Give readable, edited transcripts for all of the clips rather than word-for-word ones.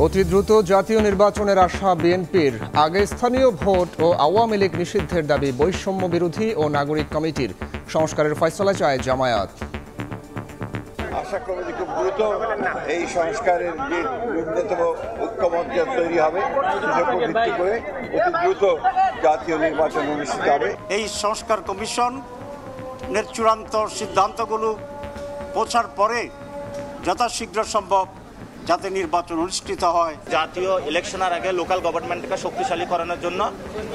অতি দ্রুত জাতীয় নির্বাচনের আশা বিএনপির। আগে স্থানীয় ভোট ও আওয়ামী লীগ নিষিদ্ধের দাবি বৈষম্য বিরোধী ও নাগরিক কমিটির। সংস্কারের ফয়সালা চায় জামায়াত। আশা করি যে খুব দ্রুত এই সংস্কারের যে ন্যূনতম ঐক্যমত্য তৈরি হবে সেটার উপর ভিত্তি করে অতি দ্রুত জাতীয় নির্বাচন অনুষ্ঠিত হবে। এই সংস্কার কমিশনের চূড়ান্ত সিদ্ধান্তগুলো পৌঁছার পরে যথাশীঘ্র সম্ভব যাতে নির্বাচন অনুষ্ঠিত হয়। জাতীয় ইলেকশনের আগে লোকাল গভর্নমেন্টকে শক্তিশালী করানোর জন্য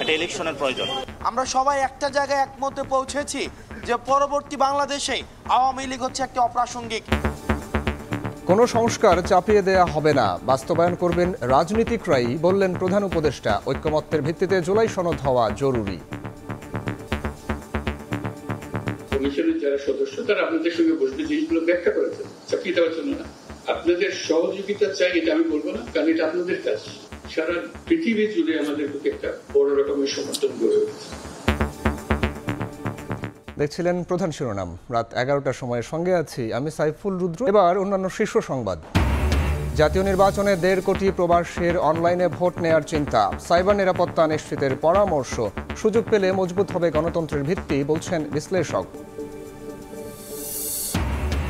একটা ইলেকশনের প্রয়োজন। আমরা সবাই একটা জায়গায় একমতে পৌঁছেছি যে পরবর্তী বাংলাদেশে আওয়ামী লীগ হচ্ছে একটা অপ্রাসঙ্গিক। কোনো সংস্কার চাপিয়ে দেয়া হবে না, বাস্তবায়ন করবেন রাজনীতিকরাই, বললেন প্রধান উপদেষ্টা। ঐক্যমত্যের ভিত্তিতে জুলাই সনদ হওয়া জরুরি। কমিশনের যারা সদস্য তারা আপনাদের সঙ্গে বসবে, জিনিসগুলো ব্যাখ্যা করেছেন, চাপিয়ে দেওয়ার জন্য না। আপনাদের সহযোগিতা চাই, এটা আমি বলবো না, কারণ এটা আপনাদের কাজ। সারা পৃথিবী জুড়ে আমাদের প্রতি একটা বড় রকমের সমর্থন গড়ে উঠেছে। দেখছিলেন প্রধান শিরোনাম। রাত 11টার সময়ের সঙ্গে আছি আমি সাইফুল রুদ্র। এবার অন্যান্য শীর্ষ সংবাদ। জাতীয় নির্বাচনে 1.5 কোটি প্রবাসীর অনলাইনে ভোট নেয়ার চিন্তা। সাইবার নিরাপত্তা নিশ্চিতের পরামর্শ। সুযোগ পেলে মজবুত হবে গণতন্ত্রের ভিত্তি, বলছেন বিশ্লেষক।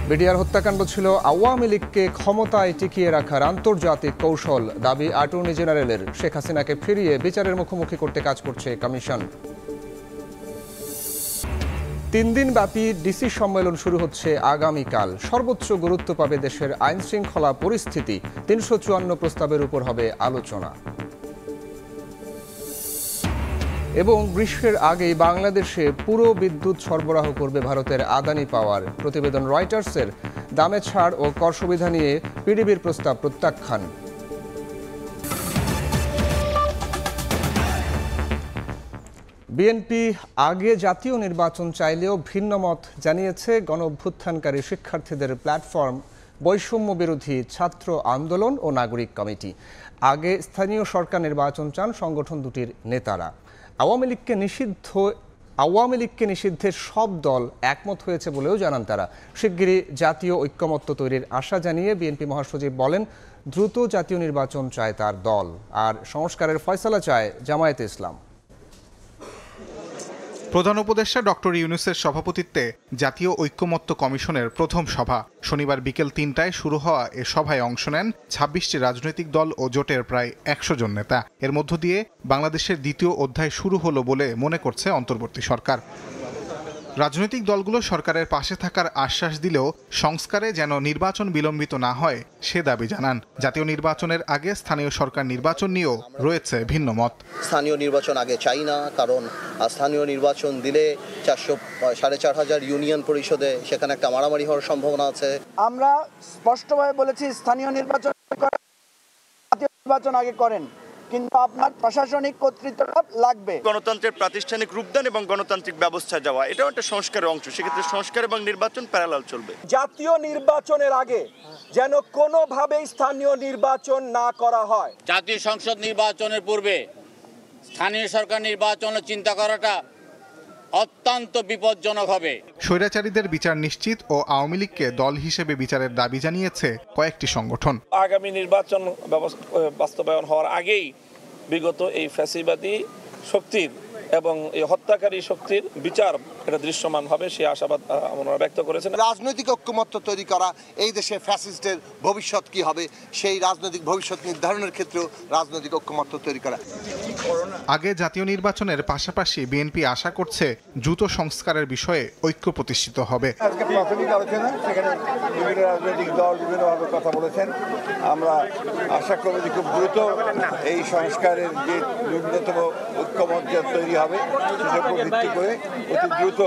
বিডিআর হত্যাকাণ্ড ছিল আওয়ামী লীগকে ক্ষমতায় টিকিয়ে রাখার আন্তর্জাতিক কৌশল, দাবি অ্যাটর্নি জেনারেলের। শেখ হাসিনাকে ফিরিয়ে বিচারের মুখোমুখি করতে কাজ করছে কমিশন। 3 দিনব্যাপী ডিসি সম্মেলন শুরু হচ্ছে আগামীকাল। সর্বোচ্চ গুরুত্ব পাবে দেশের আইন শৃঙ্খলা পরিস্থিতি। 354 প্রস্তাবের উপর হবে আলোচনা। এবং গ্রীষ্মের আগেই বাংলাদেশে পুরো বিদ্যুৎ সরবরাহ করবে ভারতের আদানি পাওয়ার। প্রতিবেদন রয়টার্সের। দামে ছাড় ও কর সুবিধা নিয়ে পিডিবির প্রস্তাব প্রত্যাখ্যান। বিএনপি আগে জাতীয় নির্বাচন চাইলেও ভিন্ন মত জানিয়েছে গণ অভ্যুত্থানকারী শিক্ষার্থীদের প্ল্যাটফর্ম, বৈষম্য বিরোধী ছাত্র আন্দোলন ও নাগরিক কমিটি। আগে স্থানীয় সরকার নির্বাচন চান সংগঠন দুটির নেতারা। আওয়ামী লীগকে নিষিদ্ধের সব দল একমত হয়েছে বলেও জানান তারা। শিগগিরই জাতীয় ঐক্যমত্য তৈরির আশা জানিয়ে বিএনপি মহাসচিব বলেন, দ্রুত জাতীয় নির্বাচন চায় তার দল, আর সংস্কারের ফয়সালা চায় জামায়াতে ইসলাম। প্রধান উপদেষ্টা ডক্টর ইউনূসের সভাপতিত্বে জাতীয় ঐক্যমত্য কমিশনের প্রথম সভা শনিবার বিকেল 3টায় শুরু হওয়া এ সভায় অংশ নেন 26টি রাজনৈতিক দল ও জোটের প্রায় 100 জন নেতা। এর মধ্য দিয়ে বাংলাদেশের দ্বিতীয় অধ্যায় শুরু হলো বলে মনে করছে অন্তর্বর্তী সরকার। রাজনৈতিক দলগুলো সরকারের পাশে থাকার আশ্বাস দিলেও সংস্কারে যেন নির্বাচন বিলম্বিত না হয় সে দাবি জানান। জাতীয় নির্বাচনের আগে স্থানীয় সরকার নির্বাচন নিয়েও রয়েছে ভিন্ন মত। স্থানীয় নির্বাচন আগে চাই না, কারণ স্থানীয় নির্বাচন দিলে 4,500 ইউনিয়ন পরিষদে সেখানে একটা মারামারি হওয়ার সম্ভাবনা আছে। আমরা স্পষ্টভাবে বলেছি স্থানীয় নির্বাচন আগে করেন, কিন্তু আপনার প্রশাসনিক কর্তৃত্ব লাগবে। গণতন্ত্রের প্রাতিষ্ঠানিক রূপদান এবং গণতান্ত্রিক ব্যবস্থা যাওয়া, এটাও একটা সংস্কারের অংশ। সেক্ষেত্রে সংস্কার এবং নির্বাচন প্যারালাল চলবে। জাতীয় নির্বাচনের আগে যেন কোনোভাবেই স্থানীয় নির্বাচন না করা হয়। জাতীয় সংসদ নির্বাচনের পূর্বে স্থানীয় সরকার নির্বাচনের চিন্তা করাটা অত্যন্ত বিপজ্জনক হবে। স্বৈরাচারীদের বিচার নিশ্চিত ও আওয়ামী লীগকে দল হিসেবে বিচারের দাবি জানিয়েছে কয়েকটি সংগঠন। আগামী নির্বাচন বাস্তবায়ন হওয়ার আগেই বিগত এই ফ্যাসিবাদী শক্তির এবং এই হত্যাকারী শক্তির বিচার এটা দৃশ্যমান হবে, সেই আশাবাদ আমরা ব্যক্ত করেছেন। রাজনৈতিক ঐক্যমত্য তৈরি করা, এই দেশে ফ্যাসিস্টের ভবিষ্যৎ কি হবে সেই রাজনৈতিক ভবিষ্যৎ নির্ধারণের ক্ষেত্রেও রাজনৈতিক ঐক্যমত্য তৈরি করা। আগে জাতীয় নির্বাচনের পাশাপাশি বিএনপি আশা করছে দ্রুত সংস্কারের বিষয়ে ঐক্য প্রতিষ্ঠিত হবে। আজকে প্রাথমিক আলোচনা, সেখানে বিভিন্ন রাজনৈতিক দল বিভিন্নভাবে কথা বলেছেন। আমরা আশা করি যে খুব দ্রুত এই সংস্কারের যে ন্যূনতম ঐক্যমত্য তৈরি হবে সেটার উপর ভিত্তি করে অতি দ্রুত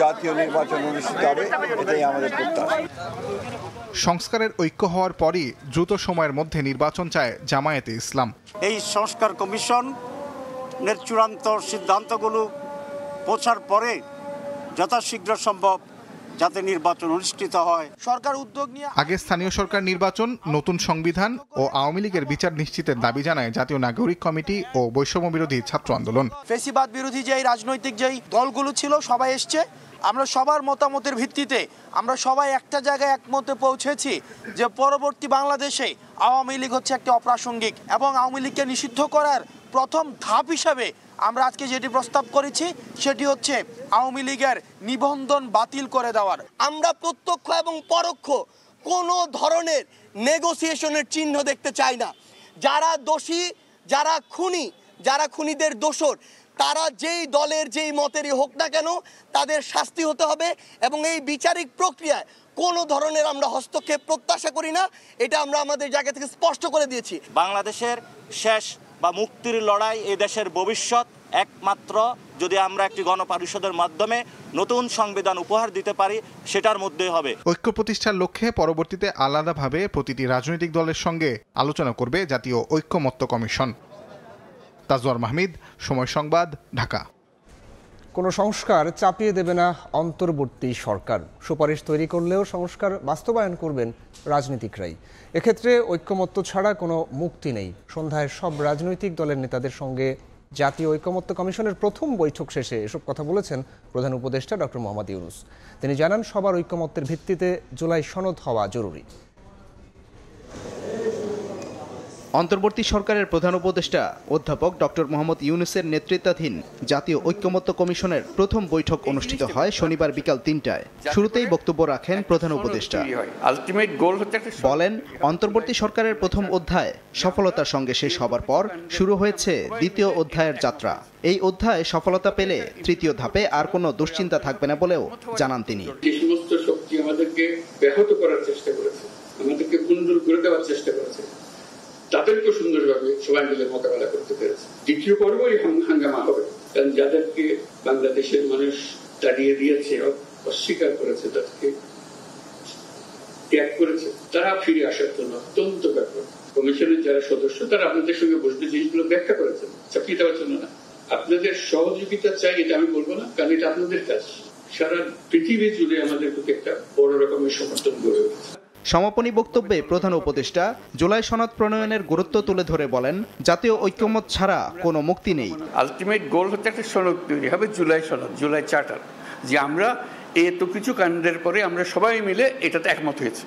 জাতীয় নির্বাচন অনুষ্ঠিত হবে, এটাই আমাদের প্রত্যাশা। সংস্কারের ঐক্য হওয়ার পরই দ্রুত সময়ের মধ্যে নির্বাচন চায় জামায়াতে ইসলাম। এই সংস্কার কমিশনের চূড়ান্ত সিদ্ধান্তগুলো পৌঁছার পরে যথাশীঘ্র সম্ভব যাতে নির্বাচন অনুষ্ঠিত হয়। সরকার উদ্যোগ নিয়ে আগে স্থানীয় সরকার নির্বাচন, নতুন সংবিধান ও আওয়ামী লীগের বিচার নিশ্চিতের দাবি জানায় জাতীয় নাগরিক কমিটি ও বৈষম্য বিরোধী ছাত্র আন্দোলন। ফ্যাসিবাদ বিরোধী যেই রাজনৈতিক যেই দলগুলো ছিল সবাই এসছে, আমরা সবার মতামতের ভিত্তিতে আমরা সবাই একটা জায়গায় একমতে পৌঁছেছি যে পরবর্তী বাংলাদেশে আওয়ামী লীগ হচ্ছে একটি অপ্রাসঙ্গিক এবং আওয়ামী লীগকে নিষিদ্ধ করার প্রথম ধাপ হিসাবে আমরা আজকে যেটি প্রস্তাব করেছি সেটি হচ্ছে আওয়ামী লীগের নিবন্ধন বাতিল করে দেওয়ার। আমরা প্রত্যক্ষ এবং পরোক্ষ কোনো ধরনের নেগোসিয়েশনের চিহ্ন দেখতে চাই না। যারা দোষী, যারা খুনি, যারা খুনিদের দোষর, তারা যেই দলের যেই মতেরই হোক না কেন তাদের শাস্তি হতে হবে এবং এই বিচারিক প্রক্রিয়ায় কোনো ধরনের আমরা হস্তক্ষেপ প্রত্যাশা করি না। এটা আমরা আমাদের জায়গা থেকে স্পষ্ট করে দিয়েছি। বাংলাদেশের শেষ বা মুক্তির লড়াই, এই দেশের ভবিষ্যৎ একমাত্র যদি আমরা একটি গণপরিষদের মাধ্যমে নতুন সংবিধান উপহার দিতে পারি সেটার মধ্যেই হবে। ঐক্য প্রতিষ্ঠার লক্ষ্যে পরবর্তীতে আলাদাভাবে প্রতিটি রাজনৈতিক দলের সঙ্গে আলোচনা করবে জাতীয় ঐক্যমত্য কমিশন। তাজওয়ার মাহমিদ, সময় সংবাদ, ঢাকা। কোনো সংস্কার চাপিয়ে দেবে না অন্তর্বর্তী সরকার। সুপারিশ তৈরি করলেও সংস্কার বাস্তবায়ন করবেন রাজনীতিকরাই। এক্ষেত্রে ঐক্যমত্য ছাড়া কোনো মুক্তি নেই। সন্ধ্যায় সব রাজনৈতিক দলের নেতাদের সঙ্গে জাতীয় ঐক্যমত্য কমিশনের প্রথম বৈঠক শেষে এসব কথা বলেছেন প্রধান উপদেষ্টা ডক্টর মোহাম্মদ ইউনূস। তিনি জানান, সবার ঐক্যমত্যের ভিত্তিতে জুলাই সনদ হওয়া জরুরি। অন্তর্বর্তী সরকারের প্রধান উপদেষ্টা অধ্যাপক ডক্টর মোহাম্মদ ইউনূসের নেতৃত্বাধীন জাতীয় ঐক্যমত্য কমিশনের প্রথম বৈঠক অনুষ্ঠিত হয় শনিবার বিকাল ৩টায়। শুরুতেই বক্তব্য রাখেন প্রধান উপদেষ্টা। বলেন, অন্তর্বর্তী সরকারের প্রথম অধ্যায় সফলতার সঙ্গে শেষ হবার পর শুরু হয়েছে দ্বিতীয় অধ্যায়ের যাত্রা। এই অধ্যায় সফলতা পেলে তৃতীয় ধাপে আর কোনো দুশ্চিন্তা থাকবে না বলেও জানান তিনি। যে সমস্ত শক্তি আমাদেরকে ব্যাহত করার চেষ্টা করেছে, আমাদেরকে কুণ্ডল করে দেওয়ার চেষ্টা করেছে, তাদেরকে সুন্দরভাবে সবাই মিলে মোকাবেলা করতে পেরেছে। দ্বিতীয় পর্বই হাঙ্গামা হবে, কারণ যাদেরকে বাংলাদেশের মানুষ তাড়িয়ে দিয়েছে, অস্বীকার করেছে, তাদেরকে ত্যাগ করেছে, তারা ফিরে আসার জন্য অত্যন্ত ব্যাপক। কমিশনের যারা সদস্য তারা আপনাদের সঙ্গে বসবে, জিনিসগুলো ব্যাখ্যা করেছেন, চাপিয়ে দেওয়ার জন্য না। আপনাদের সহযোগিতা চাই এটা আমি বলবো না, কারণ এটা আপনাদের কাজ। সারা পৃথিবী জুড়ে আমাদের প্রতি একটা বড় রকমের সমর্থন গড়ে উঠেছে। সমাপনী বক্তব্যে প্রধান উপদেষ্টা জুলাই সনদ প্রণয়নের গুরুত্ব তুলে ধরে বলেন, জাতীয় ঐক্যমত ছাড়া কোনো মুক্তি নেই। আলটিমেট গোল হচ্ছে একটা সনদ তৈরি হবে, জুলাই সনদ, জুলাই চার্টার, যে আমরা এত কিছু কাণ্ডের পরে আমরা সবাই মিলে এটাতে একমত হয়েছে।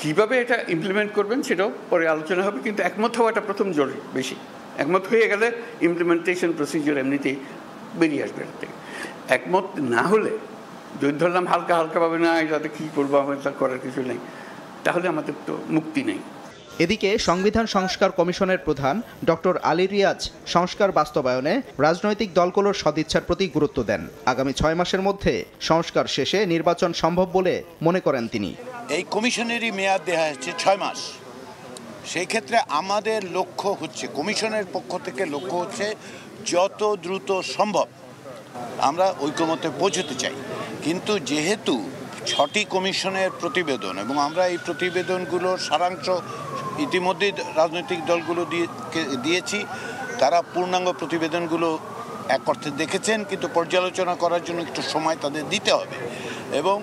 কিভাবে এটা ইমপ্লিমেন্ট করবেন সেটাও পরে আলোচনা হবে, কিন্তু একমত হওয়াটা প্রথম জরুরি। বেশি একমত হয়ে গেলে ইমপ্লিমেন্টেশন প্রসিজিওর এমনিতেই বেরিয়ে আসবে। একমত না হলে যদি ধরলাম হালকা হালকাভাবে না, এটাতে কী করবো, আমাদের করার কিছু নেই, তাহলে আমাদের তো মুক্তি নেই। এদিকে সংবিধান সংস্কার কমিশনের প্রধান ডক্টর আলী রিয়াজ সংস্কার বাস্তবায়নে রাজনৈতিক দলগুলোর সদিচ্ছার প্রতি গুরুত্ব দেন। আগামী 6 মাসের মধ্যে সংস্কার শেষে নির্বাচন সম্ভব বলে মনে করেন তিনি। এই কমিশনেরই মেয়াদ দেওয়া হচ্ছে 6 মাস। সেই ক্ষেত্রে আমাদের লক্ষ্য হচ্ছে, কমিশনের পক্ষ থেকে লক্ষ্য হচ্ছে যত দ্রুত সম্ভব আমরা ঐক্যমত্যে পৌঁছতে চাই। কিন্তু যেহেতু 6টি কমিশনের প্রতিবেদন এবং আমরা এই প্রতিবেদনগুলোর সারাংশ ইতিমধ্যে রাজনৈতিক দলগুলো দিয়েছি, তারা পূর্ণাঙ্গ প্রতিবেদনগুলো এক অর্থে দেখেছেন, কিন্তু পর্যালোচনা করার জন্য একটু সময় তাদের দিতে হবে এবং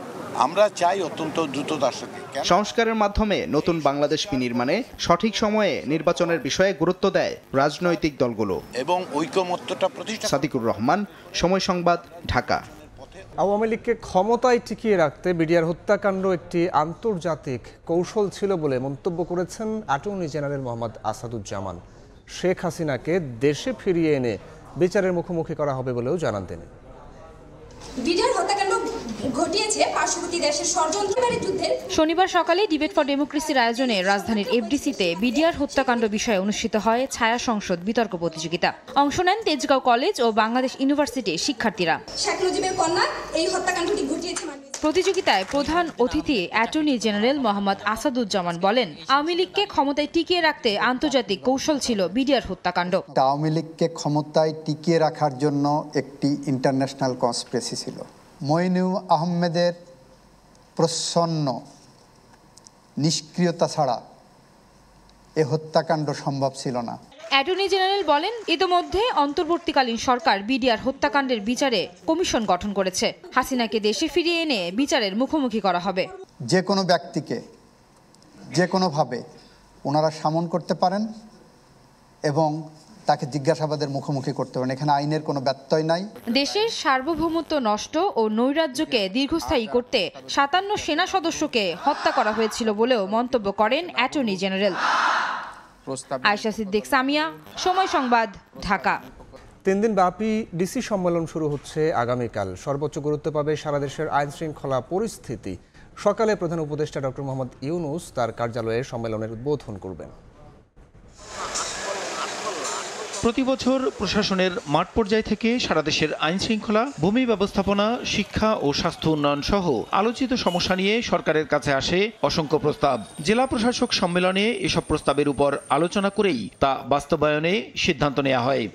আমরা চাই অত্যন্ত দ্রুততার সাথে সংস্কারের মাধ্যমে নতুন বাংলাদেশ বিনির্মাণে সঠিক সময়ে নির্বাচনের বিষয়ে গুরুত্ব দেয় রাজনৈতিক দলগুলো এবং ঐক্যমত্যটা প্রতিষ্ঠা। সাদিকুর রহমান, সময় সংবাদ, ঢাকা। আওয়ামী লীগকে ক্ষমতায় টিকিয়ে রাখতে বিডিআর হত্যাকাণ্ড একটি আন্তর্জাতিক কৌশল ছিল বলে মন্তব্য করেছেন অ্যাটর্নি জেনারেল মোহাম্মদ আসাদুজ্জামান। শেখ হাসিনাকে দেশে ফিরিয়ে এনে বিচারের মুখোমুখি করা হবে বলেও জানান তিনি। বিডিআর হত্যাকাণ্ড ঘটিয়েছে পার্শ্ববর্তী দেশের ষড়যন্ত্রকারী যুদ্ধের। শনিবার সকালে ডিবেট ফর ডেমোক্রেসির আয়োজনে রাজধানীর এফডিসিতে বিডিআর হত্যাকাণ্ড বিষয়ে অনুষ্ঠিত হয় ছায়া সংসদ বিতর্ক প্রতিযোগিতা। অংশ নেন তেজগাঁও কলেজ ও বাংলাদেশ ইউনিভার্সিটির শিক্ষার্থীরা। শেখ মুজিবের কন্যা এই হত্যাকাণ্ডটি ঘটিয়েছে। প্রতিযোগিতায় প্রধান অতিথি অ্যাটর্নি জেনারেল মোহাম্মদ আসাদুজ্জামান বলেন, আওয়ামী লীগকে ক্ষমতায় টিকিয়ে রাখতে আন্তর্জাতিক কৌশল ছিল বিডিআর হত্যাকাণ্ড। আওয়ামী লীগকে ক্ষমতায় টিকিয়ে রাখার জন্য একটি ইন্টারন্যাশনাল কনস্পিরেসি ছিল। মঈনুল আহমেদের প্রচ্ছন্ন নিষ্ক্রিয়তা ছাড়া এ হত্যাকাণ্ড সম্ভব ছিল না। অ্যাটর্নি জেনারেল বলেন, ইতোমধ্যে অন্তর্বর্তীকালীন সরকার বিডিআর হত্যাকাণ্ডের বিচারে কমিশন গঠন করেছে। হাসিনাকে দেশে ফিরিয়ে এনে বিচারের মুখোমুখি করা হবে। যে কোনো ব্যক্তিকে যে কোনোভাবে ওনারা শামন করতে পারেন এবং তাকে জিজ্ঞাসাবাদের মুখোমুখি করতে পারেন। এখানে আইনের কোনো ব্যত্যয় নাই। দেশের সার্বভৌমত্ব নষ্ট ও নৈরাজ্যকে দীর্ঘস্থায়ী করতে ৫৭ সেনা সদস্যকে হত্যা করা হয়েছিল বলেও মন্তব্য করেন অ্যাটর্নি জেনারেল। আয়েশা সিদ্দিক সামিয়া, সময় সংবাদ, ঢাকা। 3 দিন ব্যাপী ডিসি সম্মেলন শুরু হচ্ছে আগামীকাল। সর্বোচ্চ গুরুত্ব পাবে সারা দেশের আইন শৃঙ্খলা পরিস্থিতি। সকালে প্রধান উপদেষ্টা ডক্টর মোহাম্মদ ইউনূস তার কার্যালয়ে সম্মেলনের উদ্বোধন করবেন। প্রতি বছর প্রশাসনের মাঠ পর্যায় থেকে সারা দেশের আইন শৃঙ্খলা, ভূমি ব্যবস্থাপনা, শিক্ষা ও স্বাস্থ্য উন্নয়ন সহ আলোচিত সমস্যা নিয়ে সরকারের কাছে আসে অসংখ্য প্রস্তাব। জেলা প্রশাসক সম্মেলনে এসব প্রস্তাবের উপর আলোচনা করেই তা বাস্তবায়নে সিদ্ধান্ত নেওয়া হয়।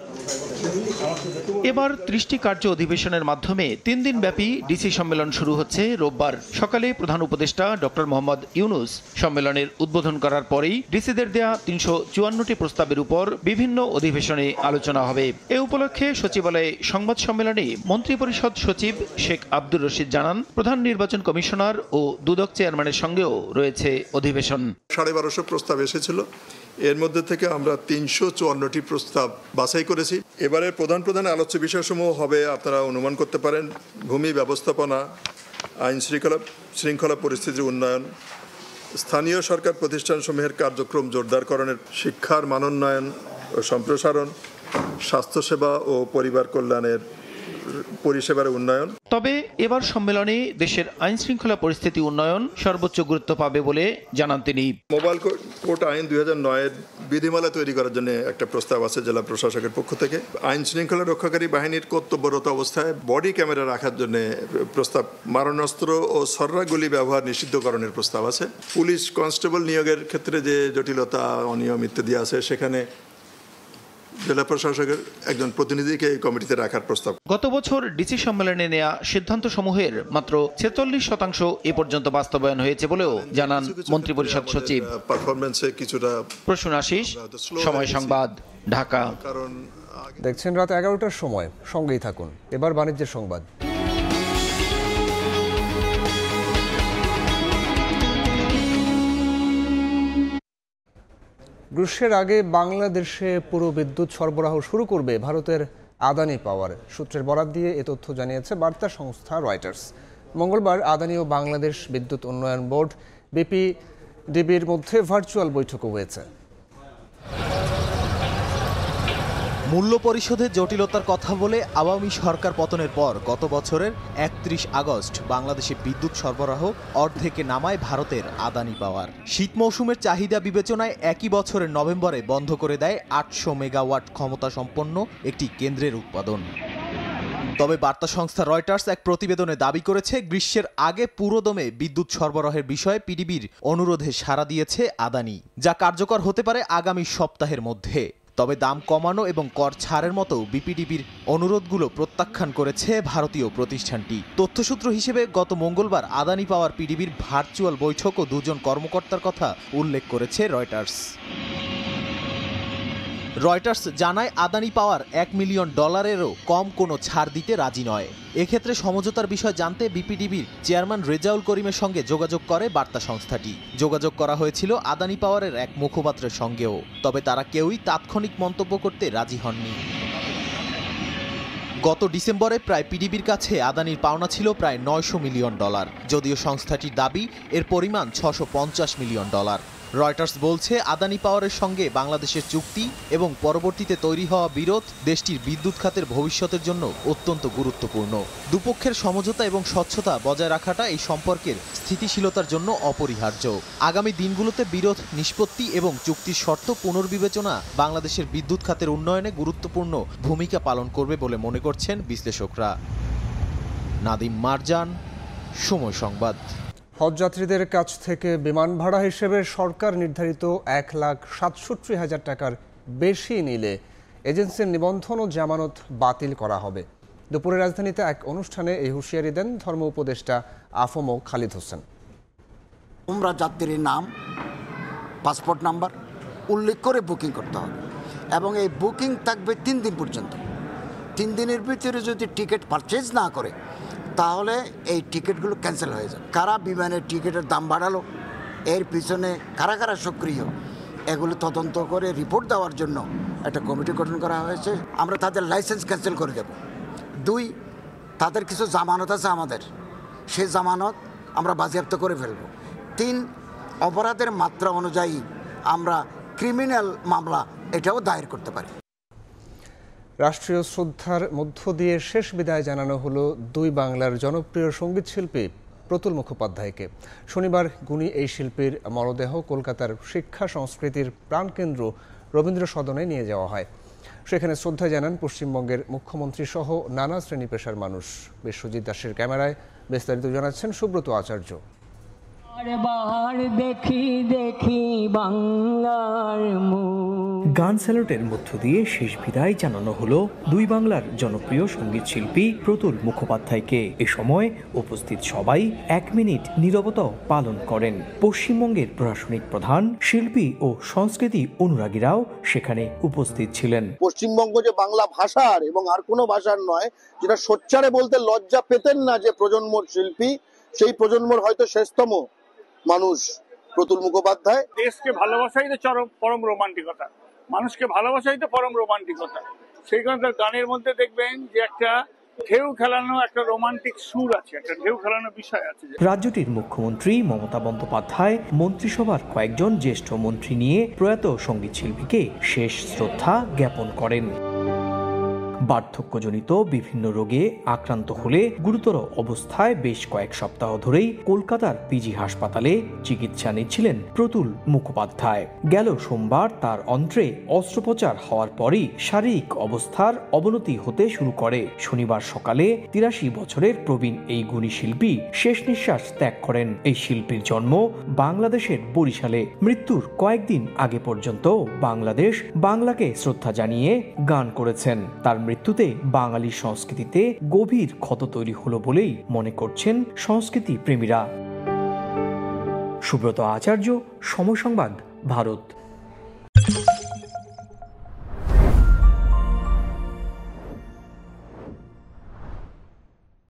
এবার 30টি কার্য অধিবেশনের মাধ্যমে 3 দিন ব্যাপী ডিসি সম্মেলন শুরু হচ্ছে রোববার সকালে। প্রধান উপদেষ্টা ডক্টর মোহাম্মদ ইউনূস সম্মেলনের উদ্বোধন করার পরেই ডিসিদের দেয়া 354টি প্রস্তাবের উপর বিভিন্ন অধিবেশনে আলোচনা হবে। এ উপলক্ষে সচিবালয়ে সংবাদ সম্মেলনে মন্ত্রিপরিষদ সচিব শেখ আব্দুর রশিদ জানান, প্রধান নির্বাচন কমিশনার ও দুদক চেয়ারম্যানের সঙ্গেও রয়েছে অধিবেশন। 1250 প্রস্তাব এসেছিল, এর মধ্যে থেকে আমরা 354টি প্রস্তাব বাছাই করেছি। এবারে প্রধান আলোচ্য বিষয়সমূহ হবে, আপনারা অনুমান করতে পারেন, ভূমি ব্যবস্থাপনা, আইন শৃঙ্খলা পরিস্থিতির উন্নয়ন, স্থানীয় সরকার প্রতিষ্ঠানসমূহের কার্যক্রম জোরদারকরণের, শিক্ষার মানোন্নয়ন ও সম্প্রসারণ, স্বাস্থ্যসেবা ও পরিবার কল্যাণের পরিষেবার উন্নয়ন। তবে এবার সম্মেলনে দেশের আইন শৃঙ্খলা পরিস্থিতি উন্নয়ন সর্বোচ্চ গুরুত্ব পাবে বলে জানান তিনি। মোবাইল কোর্ট আইন 2009-এর বিধিমালা তৈরি করার জন্য একটা প্রস্তাব আছে জেলা প্রশাসকের পক্ষ থেকে। আইন শৃঙ্খলা রক্ষাকারী বাহিনীর কর্তব্যরত অবস্থায় বডি ক্যামেরা রাখার জন্য প্রস্তাব, মারণাস্ত্র ও সররাগুলি ব্যবহার নিষিদ্ধকরণের প্রস্তাব আছে। পুলিশ কনস্টেবল নিয়োগের ক্ষেত্রে যে জটিলতা, অনিয়ম ইত্যাদি আছে, সেখানে জেলা প্রশাসকের একজন প্রতিনিধিকে এই কমিটিতে রাখার প্রস্তাব। গত বছর ডিসি সম্মেলনে নেওয়া সিদ্ধান্ত সমূহের মাত্র 46% এ পর্যন্ত বাস্তবায়ন হয়েছে বলেও জানান মন্ত্রিপরিষদ সচিব। পারফরম্যান্সে কিছুটা প্রসূন আশিস, সময় সংবাদ, ঢাকা। দেখছেন রাত 11টার সময়, সঙ্গেই থাকুন। এবার বাণিজ্যের সংবাদ। গ্রীষ্মের আগে বাংলাদেশে পুরো বিদ্যুৎ সরবরাহ শুরু করবে ভারতের আদানি পাওয়ার। সূত্রের বরাত দিয়ে এ তথ্য জানিয়েছে বার্তা সংস্থা রয়টার্স। মঙ্গলবার আদানি ও বাংলাদেশ বিদ্যুৎ উন্নয়ন বোর্ড বিপিডিবির মধ্যে ভার্চুয়াল বৈঠকও হয়েছে। মূল্য পরিশোধে জটিলতার কথা বলে আওয়ামী সরকার পতনের পর গত বছরের 31 আগস্ট বাংলাদেশে বিদ্যুৎ সরবরাহ অর্ধেকে নামায় ভারতের আদানি পাওয়ার। শীত মৌসুমের চাহিদা বিবেচনায় একই বছরের নভেম্বরে বন্ধ করে দেয় 800 মেগাওয়াট ক্ষমতা সম্পন্ন একটি কেন্দ্রের উৎপাদন। তবে বার্তা সংস্থা রয়টার্স এক প্রতিবেদনে দাবি করেছে, গ্রীষ্মের আগে পুরোদমে বিদ্যুৎ সরবরাহের বিষয়ে পিডিবির অনুরোধে সাড়া দিয়েছে আদানি, যা কার্যকর হতে পারে আগামী সপ্তাহের মধ্যে। তবে দাম কমানো এবং কর ছাড়ের মতো বিপিডিবির অনুরোধগুলো প্রত্যাখ্যান করেছে ভারতীয় প্রতিষ্ঠানটি। তথ্যসূত্র হিসেবে গত মঙ্গলবার আদানি পাওয়ার পিডিবির ভার্চুয়াল বৈঠক ও 2 জন কর্মকর্তার কথা উল্লেখ করেছে রয়টার্স। রয়টার্স জানায়, আদানি পাওয়ার $1 মিলিয়ন কম কোনো ছাড় দিতে রাজি নয়। এক্ষেত্রে সমঝোতার বিষয় জানতে বিপিডিবির চেয়ারম্যান রেজাউল করিমের সঙ্গে যোগাযোগ করে বার্তা সংস্থাটি। যোগাযোগ করা হয়েছিল আদানি পাওয়ারের এক মুখপাত্রের সঙ্গেও, তবে তারা কেউই তাৎক্ষণিক মন্তব্য করতে রাজি হননি। গত ডিসেম্বরে প্রায় পিডিবির কাছে আদানির পাওনা ছিল প্রায় $900 মিলিয়ন, যদিও সংস্থাটির দাবি এর পরিমাণ $650 মিলিয়ন। রয়টার্স বলছে, আদানি পাওয়ারের সঙ্গে বাংলাদেশের চুক্তি এবং পরবর্তীতে তৈরি হওয়া বিরোধ দেশটির বিদ্যুৎ খাতের ভবিষ্যতের জন্য অত্যন্ত গুরুত্বপূর্ণ। দুপক্ষের সমঝোতা এবং স্বচ্ছতা বজায় রাখাটা এই সম্পর্কের স্থিতিশীলতার জন্য অপরিহার্য। আগামী দিনগুলোতে বিরোধ নিষ্পত্তি এবং চুক্তির শর্ত পুনর্বিবেচনা বাংলাদেশের বিদ্যুৎ খাতের উন্নয়নে গুরুত্বপূর্ণ ভূমিকা পালন করবে বলে মনে করছেন বিশ্লেষকরা। নাদিম মারজান, সময় সংবাদ। হজযাত্রীদের কাছ থেকে বিমান ভাড়া হিসেবে সরকার নির্ধারিত 1,67,000 টাকার বেশি নিলে এজেন্সির নিবন্ধন ও জামানত বাতিল করা হবে। দুপুরে রাজধানীতে এক অনুষ্ঠানে এই হুঁশিয়ারি দেন ধর্ম উপদেষ্টা আফম খালিদ হোসেন। উমরা যাত্রীর নাম, পাসপোর্ট নাম্বার উল্লেখ করে বুকিং করতে হবে এবং এই বুকিং থাকবে 3 দিন পর্যন্ত। 3 দিনের ভিতরে যদি টিকিট পারচেজ না করে তাহলে এই টিকিটগুলো ক্যান্সেল হয়ে যাবে। কারা বিমানের টিকিটের দাম বাড়ালো, এর পিছনে কারা কারা সক্রিয়, এগুলো তদন্ত করে রিপোর্ট দেওয়ার জন্য একটা কমিটি গঠন করা হয়েছে। আমরা তাদের লাইসেন্স ক্যান্সেল করে দেব। 2, তাদের কিছু জামানত আছে আমাদের, সেই জামানত আমরা বাজেয়াপ্ত করে ফেলব। 3, অপরাধের মাত্রা অনুযায়ী আমরা ক্রিমিনাল মামলা এটাও দায়ের করতে পারি। রাষ্ট্রীয় শ্রদ্ধার মধ্য দিয়ে শেষ বিদায় জানানো হলো 2 বাংলার জনপ্রিয় সঙ্গীত শিল্পী প্রতুল মুখোপাধ্যায়কে। শনিবার গুণী এই শিল্পীর মরদেহ কলকাতার শিক্ষা সংস্কৃতির প্রাণকেন্দ্র রবীন্দ্র সদনে নিয়ে যাওয়া হয়। সেখানে শ্রদ্ধা জানান পশ্চিমবঙ্গের মুখ্যমন্ত্রী সহ নানা শ্রেণী পেশার মানুষ। বিশ্বজিৎ দাসের ক্যামেরায় বিস্তারিত জানাচ্ছেন সুব্রত আচার্য। গান স্যালুটের মধ্য দিয়ে শেষ বিদায় জানানো হলো 2 বাংলার জনপ্রিয় সঙ্গীত শিল্পী প্রতুল মুখোপাধ্যায়কে। এ সময় উপস্থিত সবাই 1 মিনিট নীরবতা পালন করেন। পশ্চিমবঙ্গের প্রশাসনিক প্রধান, শিল্পী ও সংস্কৃতি অনুরাগীরাও সেখানে উপস্থিত ছিলেন। পশ্চিমবঙ্গ যে বাংলা ভাষার এবং আর কোনো ভাষার নয়, যেটা সোচ্চারে বলতে লজ্জা পেতেন না যে প্রজন্মর শিল্পী, সেই প্রজন্মর হয়তো শেষতম মানুষ প্রতুল মুখোপাধ্যায়। দেশকে ভালোবাসাই তো পরম রোমান্টিকতা, মানুষকে ভালোবাসাই তো পরম রোমান্টিকতা। সেই কারণে গানের মধ্যে দেখবেন যে একটা ঢেউ খেলানো, একটা রোমান্টিক সুর আছে, একটা ঢেউ খেলানো বিষয় আছে। রাজ্যটির মুখ্যমন্ত্রী মমতা বন্দ্যোপাধ্যায় মন্ত্রিসভার কয়েকজন জ্যেষ্ঠ মন্ত্রী নিয়ে প্রয়াত সঙ্গীত শিল্পীকে শেষ শ্রদ্ধা জ্ঞাপন করেন। বার্ধক্যজনিত বিভিন্ন রোগে আক্রান্ত হলে গুরুতর অবস্থায় বেশ কয়েক সপ্তাহ ধরেই কলকাতার পিজি হাসপাতালে চিকিৎসা নিচ্ছিলেন প্রতুল মুখোপাধ্যায়। গেল সোমবার তার অন্ত্রে অস্ত্রোপচার হওয়ার পরই শারীরিক অবস্থার অবনতি হতে শুরু করে। শনিবার সকালে 83 বছরের প্রবীণ এই গুণী শিল্পী শেষ নিঃশ্বাস ত্যাগ করেন। এই শিল্পীর জন্ম বাংলাদেশের বরিশালে। মৃত্যুর কয়েকদিন আগে পর্যন্ত বাংলাদেশ বাংলাকে শ্রদ্ধা জানিয়ে গান করেছেন। তার মৃত্যুতে বাঙালি সংস্কৃতিতে গভীর ক্ষত তৈরি হলো বলেই মনে করছেন সংস্কৃতি প্রেমীরা। সুব্রত আচার্য, সময় সংবাদ, ভারত।